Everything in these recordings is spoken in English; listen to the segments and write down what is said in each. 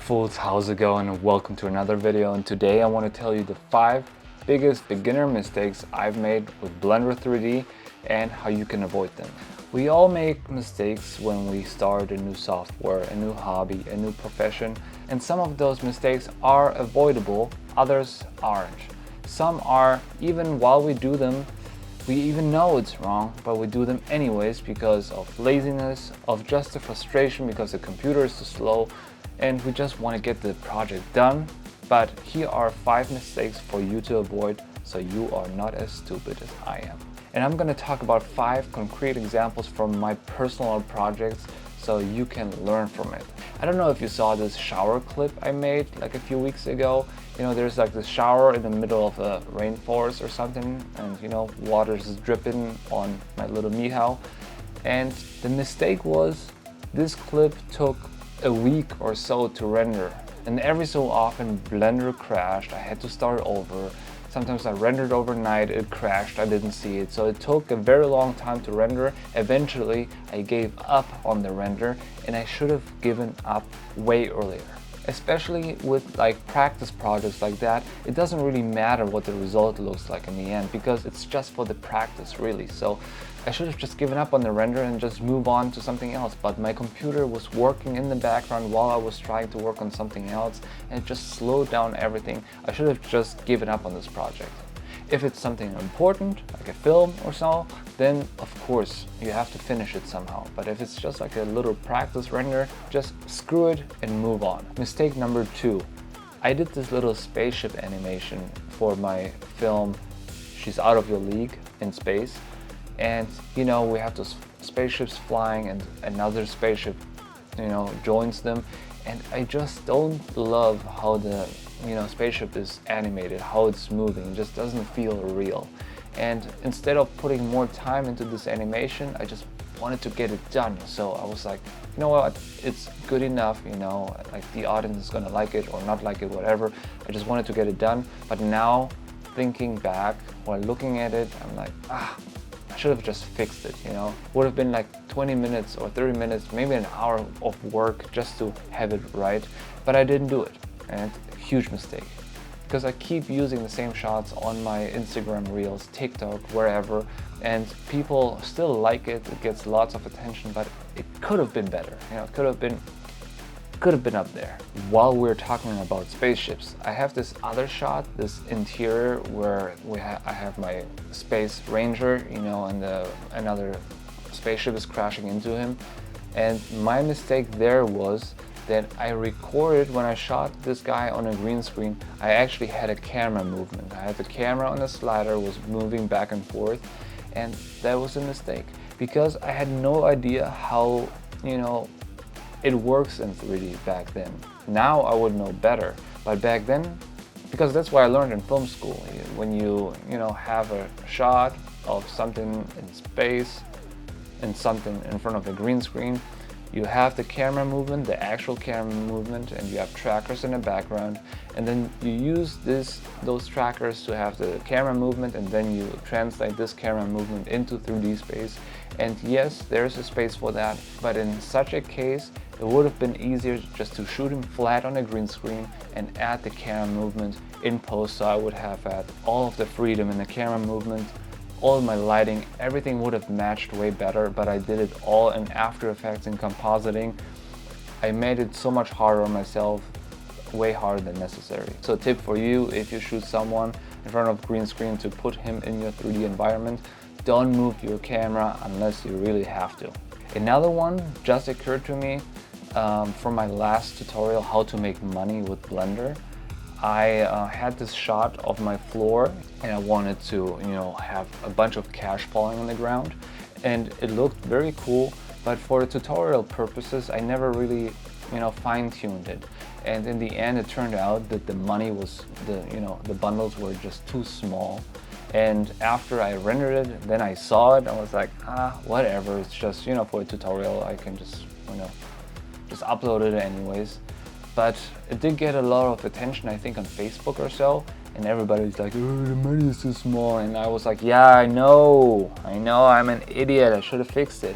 fools, how's it going, and welcome to another video. And today I want to tell you the 5 biggest beginner mistakes I've made with Blender 3D and how you can avoid them. We all make mistakes when we start a new software, a new hobby, a new profession, and some of those mistakes are avoidable, others aren't. Some are, even while we do them, we even know it's wrong, but we do them anyways because of laziness, of just the frustration because the computer is too slow, and we just want to get the project done. But here are 5 mistakes for you to avoid so you are not as stupid as I am. And I'm going to talk about 5 concrete examples from my personal projects so you can learn from it. I don't know if you saw this shower clip I made like a few weeks ago. You know, there's like this shower in the middle of a rainforest or something, and you know, water is dripping on my little meow. And the mistake was this clip took a week or so to render, and every so often Blender crashed. I had to start over. Sometimes I rendered overnight, it crashed, I didn't see it. So it took a very long time to render. Eventually I gave up on the render, and I should have given up way earlier. Especially with like practice projects like that, it doesn't really matter what the result looks like in the end because it's just for the practice really. So I should have just given up on the render and just move on to something else, but my computer was working in the background while I was trying to work on something else, and it just slowed down everything. I should have just given up on this project. If it's something important, like a film or so, then of course you have to finish it somehow. But if it's just like a little practice render, just screw it and move on. Mistake number 2. I did this little spaceship animation for my film She's Out of Your League in Space. And you know, we have those spaceships flying and another spaceship, you know, joins them. And I just don't love how the spaceship is animated, how it's moving. It just doesn't feel real. And instead of putting more time into this animation, I just wanted to get it done. So I was like, you know what, it's good enough, you know, like the audience is gonna like it or not like it, whatever. I just wanted to get it done. But now, thinking back while looking at it, I'm like, I should have just fixed it, you know. Would have been like 20 minutes or 30 minutes, maybe an hour of work just to have it right. But I didn't do it. And huge mistake, because I keep using the same shots on my Instagram reels, TikTok, wherever, and people still like it. It gets lots of attention, but it could have been better. You know, it could have been up there. While we're talking about spaceships, I have this other shot, this interior where I have my space ranger, you know, and another spaceship is crashing into him. And my mistake there was that I recorded when I shot this guy on a green screen. I actually had a camera movement. I had the camera on the slider, was moving back and forth, and that was a mistake because I had no idea how, you know, it works in 3D back then. Now I would know better, but back then, because that's what I learned in film school. When you have a shot of something in space and something in front of a green screen, you have the camera movement, the actual camera movement, and you have trackers in the background, and then you use those trackers to have the camera movement, and then you translate this camera movement into 3D space. And yes, there's a space for that, but in such a case, it would have been easier just to shoot him flat on a green screen and add the camera movement in post, so I would have had all of the freedom in the camera movement. All my lighting, everything would have matched way better, but I did it all in After Effects and compositing. I made it so much harder on myself, way harder than necessary. So a tip for you, if you shoot someone in front of green screen to put him in your 3D environment, don't move your camera unless you really have to. Another one just occurred to me from my last tutorial, how to make money with Blender. I had this shot of my floor and I wanted to, you know, have a bunch of cash falling on the ground, and it looked very cool, but for tutorial purposes I never really, you know, fine-tuned it. And in the end it turned out that the money was, the bundles were just too small. And after I rendered it, then I saw it, I was like, whatever, it's just, you know, for a tutorial I can just, you know, just upload it anyways. But it did get a lot of attention, I think, on Facebook or so, and everybody's like, oh, the money is too small. And I was like, yeah, I know, I'm an idiot, I should have fixed it,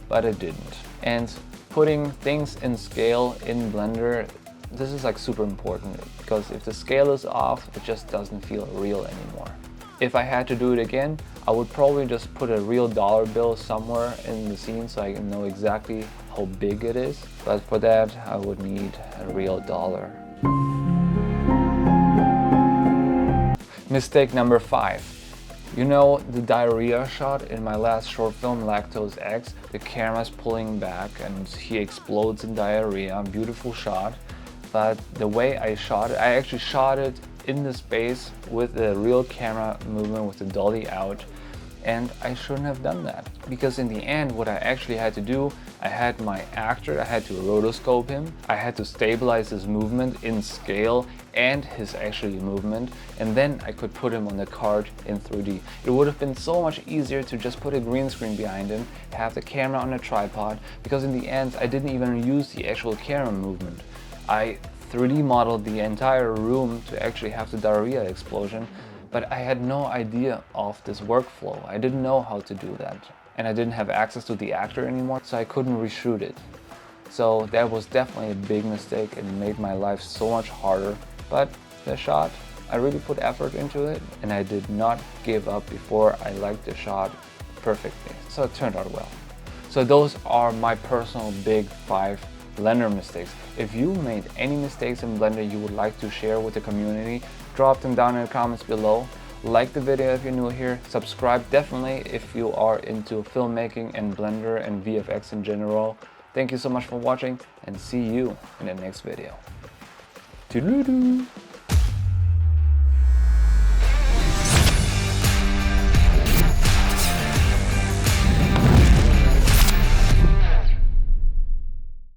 but I didn't. And putting things in scale in Blender this is like super important, because if the scale is off, it just doesn't feel real anymore. If I had to do it again, I would probably just put a real dollar bill somewhere in the scene so I can know exactly how big it is. But for that, I would need a real dollar. Mistake number 5. You know the diarrhea shot in my last short film, Lactose X? The camera's pulling back and he explodes in diarrhea. Beautiful shot. But the way I shot it, I actually shot it in the space with a real camera movement with the dolly out. And I shouldn't have done that, because in the end what I actually had to do, I had my actor, I had to rotoscope him, I had to stabilize his movement in scale and his actual movement, and then I could put him on the card in 3D. It would have been so much easier to just put a green screen behind him, have the camera on a tripod, because in the end I didn't even use the actual camera movement. I 3D modeled the entire room to actually have the diarrhea explosion, but I had no idea of this workflow. I didn't know how to do that. And I didn't have access to the actor anymore, so I couldn't reshoot it. So that was definitely a big mistake and made my life so much harder. But the shot, I really put effort into it, and I did not give up before I liked the shot perfectly. So it turned out well. So those are my personal big 5 Blender mistakes. If you made any mistakes in Blender you would like to share with the community, drop them down in the comments below. Like the video if you're new here, subscribe definitely if you are into filmmaking and Blender and VFX in general. Thank you so much for watching, and see you in the next video. Toodaloo-doo.